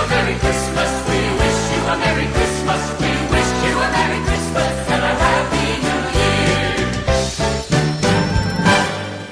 Merry Christmas. We wish you a Merry Christmas. We wish you a Merry Christmas and a Happy New Year.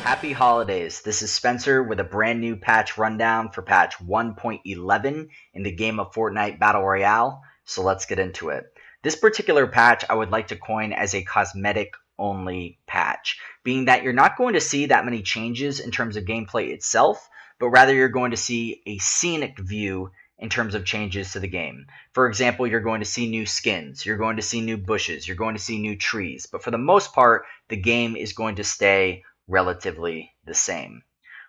Happy holidays. This is Spencer with a brand new patch rundown for patch 1.11 in the game of Fortnite Battle Royale. So let's get into it. This particular patch I would like to coin as a cosmetic only patch, being that you're not going to see that many changes in terms of gameplay itself, but rather you're going to see a scenic view in terms of changes to the game. For example, you're going to see new skins, you're going to see new bushes, you're going to see new trees, but for the most part, the game is going to stay relatively the same.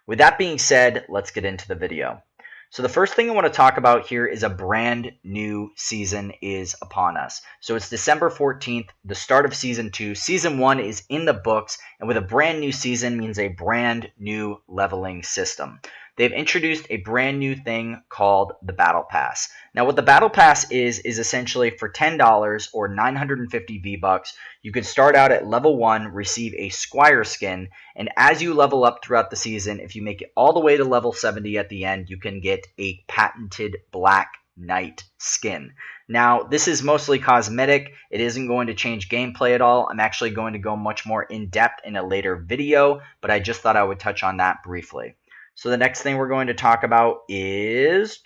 With that being said, let's get into the video. So the first thing I want to talk about here is a brand new season is upon us. So it's December 14th, the start of Season 2. Season 1 is in the books, and with a brand new season means a brand new leveling system. They've introduced a brand new thing called the Battle Pass. Now what the Battle Pass is essentially for $10 or 950 V-Bucks, you can start out at level 1, receive a Squire skin, and as you level up throughout the season, if you make it all the way to level 70 at the end, you can get a patented Black Knight skin. Now, this is mostly cosmetic. It isn't going to change gameplay at all. I'm actually going to go much more in-depth in a later video, but I just thought I would touch on that briefly. So the next thing we're going to talk about is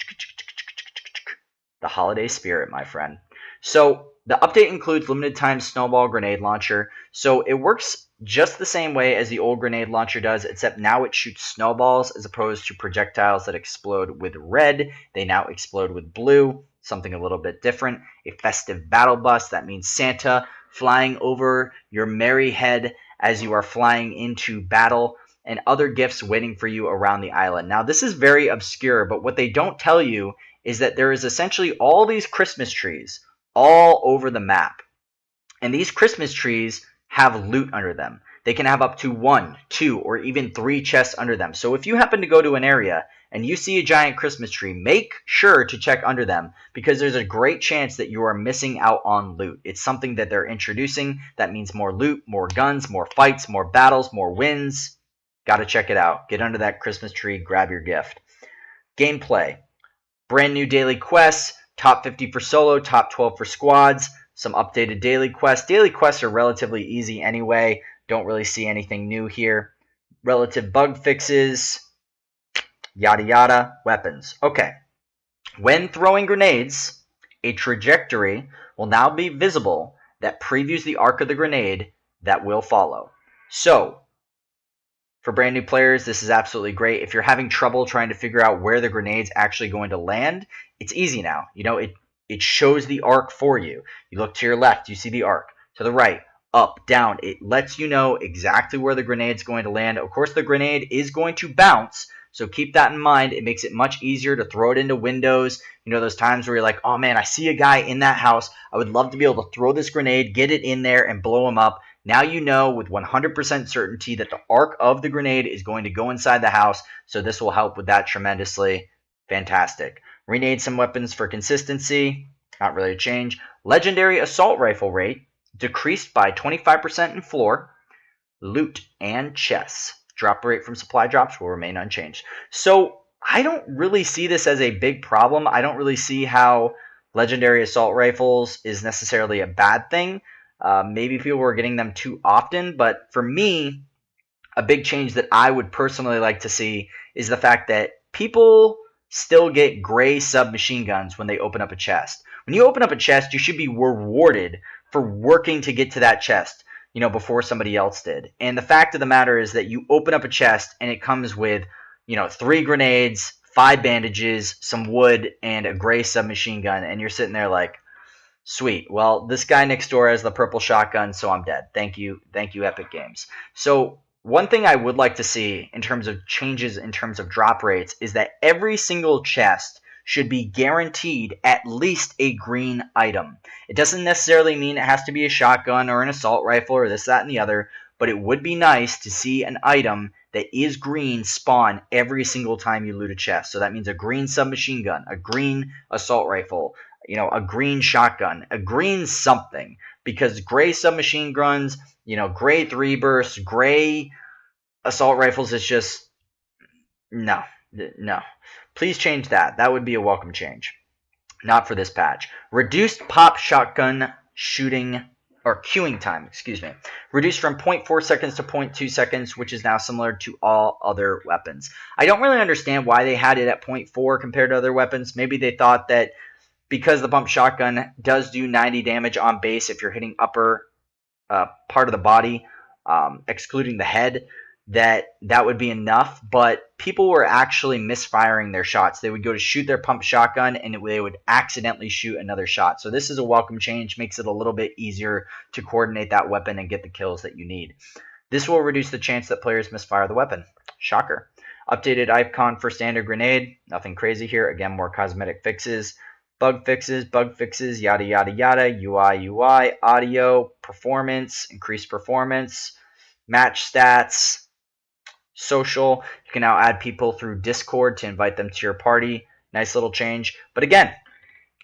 the holiday spirit, my friend. So the update includes limited time Snowball Grenade Launcher. So it works just the same way as the old grenade launcher does, except now it shoots snowballs as opposed to projectiles that explode with red. They now explode with blue, something a little bit different. A festive battle bus, that means Santa flying over your merry head as you are flying into battle, and other gifts waiting for you around the island. Now, this is very obscure, but what they don't tell you is that there is essentially all these Christmas trees all over the map. And these Christmas trees have loot under them. They can have up to 1, 2, or even 3 chests under them. So if you happen to go to an area and you see a giant Christmas tree, make sure to check under them, because there's a great chance that you are missing out on loot. It's something that they're introducing that means more loot, more guns, more fights, more battles, more wins. Gotta check it out. Get under that Christmas tree, grab your gift. Gameplay. Brand new daily quests, top 50 for solo, top 12 for squads, some updated daily quests. Daily quests are relatively easy anyway. Don't really see anything new here. Relative bug fixes, yada yada, weapons. Okay. When throwing grenades, a trajectory will now be visible that previews the arc of the grenade that will follow. So, for brand new players, this is absolutely great. If you're having trouble trying to figure out where the grenade's actually going to land, it's easy now. You know, it shows the arc for you. You look to your left, you see the arc. To the right, up, down. It lets you know exactly where the grenade's going to land. Of course, the grenade is going to bounce, so keep that in mind. It makes it much easier to throw it into windows. You know, those times where you're like, oh man, I see a guy in that house. I would love to be able to throw this grenade, get it in there, and blow him up. Now you know with 100% certainty that the arc of the grenade is going to go inside the house, so this will help with that tremendously. Fantastic. Renade some weapons for consistency. Not really a change. Legendary assault rifle rate decreased by 25% in floor. Loot and chests. Drop rate from supply drops will remain unchanged. So I don't really see this as a big problem. I don't really see how legendary assault rifles is necessarily a bad thing. Maybe people were getting them too often, but for me, a big change that I would personally like to see is the fact that people still get gray submachine guns when they open up a chest. When you open up a chest, you should be rewarded for working to get to that chest, you know, before somebody else did. And the fact of the matter is that you open up a chest and it comes with, you know, 3 grenades, 5 bandages, some wood, and a gray submachine gun, and you're sitting there like, sweet. Well, this guy next door has the purple shotgun, so I'm dead. Thank you, Epic Games. So one thing I would like to see in terms of changes in terms of drop rates is that every single chest should be guaranteed at least a green item. It doesn't necessarily mean it has to be a shotgun or an assault rifle or this, that, and the other, but it would be nice to see an item that is green spawn every single time you loot a chest. So that means a green submachine gun, a green assault rifle, you know, a green shotgun, a green something, because gray submachine guns, you know, gray 3 bursts, gray assault rifles, it's just, no. Please change that. That would be a welcome change. Not for this patch. Reduced pop shotgun shooting or queuing time, excuse me. Reduced from 0.4 seconds to 0.2 seconds, which is now similar to all other weapons. I don't really understand why they had it at 0.4 compared to other weapons. Maybe they thought that because the pump shotgun does do 90 damage on base if you're hitting upper part of the body, excluding the head, that would be enough. But people were actually misfiring their shots. They would go to shoot their pump shotgun and they would accidentally shoot another shot. So this is a welcome change, makes it a little bit easier to coordinate that weapon and get the kills that you need. This will reduce the chance that players misfire the weapon. Shocker. Updated icon for standard grenade. Nothing crazy here. Again, more cosmetic fixes. Bug fixes, yada, yada, yada. UI, audio, performance, increased performance, match stats, social. You can now add people through Discord to invite them to your party. Nice little change. But again,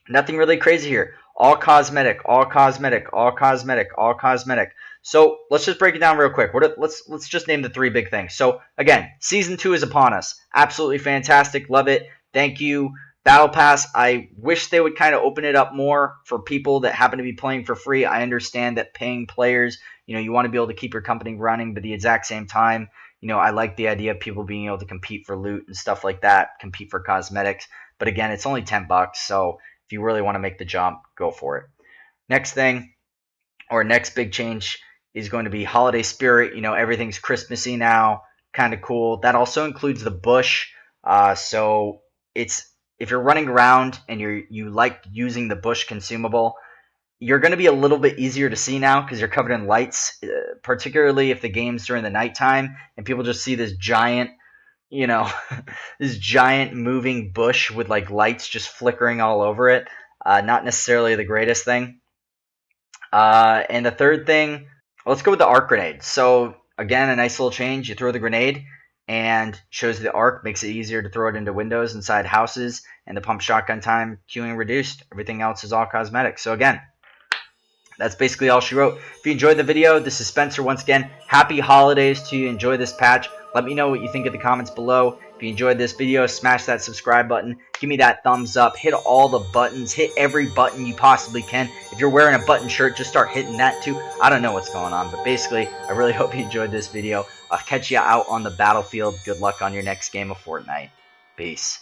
nothing really crazy here. All cosmetic, all cosmetic, all cosmetic, all cosmetic. So let's just break it down real quick. Let's just name the three big things. So again, Season 2 is upon us. Absolutely fantastic. Love it. Thank you. Battle Pass, I wish they would kind of open it up more for people that happen to be playing for free. I understand that paying players, you want to be able to keep your company running, but at the exact same time, I like the idea of people being able to compete for loot and stuff like that, compete for cosmetics. But again, it's only $10, so if you really want to make the jump, go for it. Next thing, or next big change, is going to be holiday spirit. Everything's Christmassy now, kind of cool. That also includes the bush. So if you're running around and you like using the bush consumable, you're going to be a little bit easier to see now because you're covered in lights, particularly if the game's during the nighttime and people just see this giant, this giant moving bush with like lights just flickering all over it. Not necessarily the greatest thing. And the third thing, let's go with the arc grenade. So again, a nice little change. You throw the grenade and shows the arc, makes it easier to throw it into windows inside houses, and the pump shotgun time queuing reduced. Everything else is all cosmetic. So again, that's basically all she wrote. If you enjoyed the video, this is Spencer once again. Happy holidays to you. Enjoy this patch. Let me know what you think in the comments below. If you enjoyed this video, smash that subscribe button. Give me that thumbs up. Hit all the buttons. Hit every button you possibly can. If you're wearing a button shirt, just start hitting that too. I don't know what's going on, but basically, I really hope you enjoyed this video. I'll catch you out on the battlefield. Good luck on your next game of Fortnite. Peace.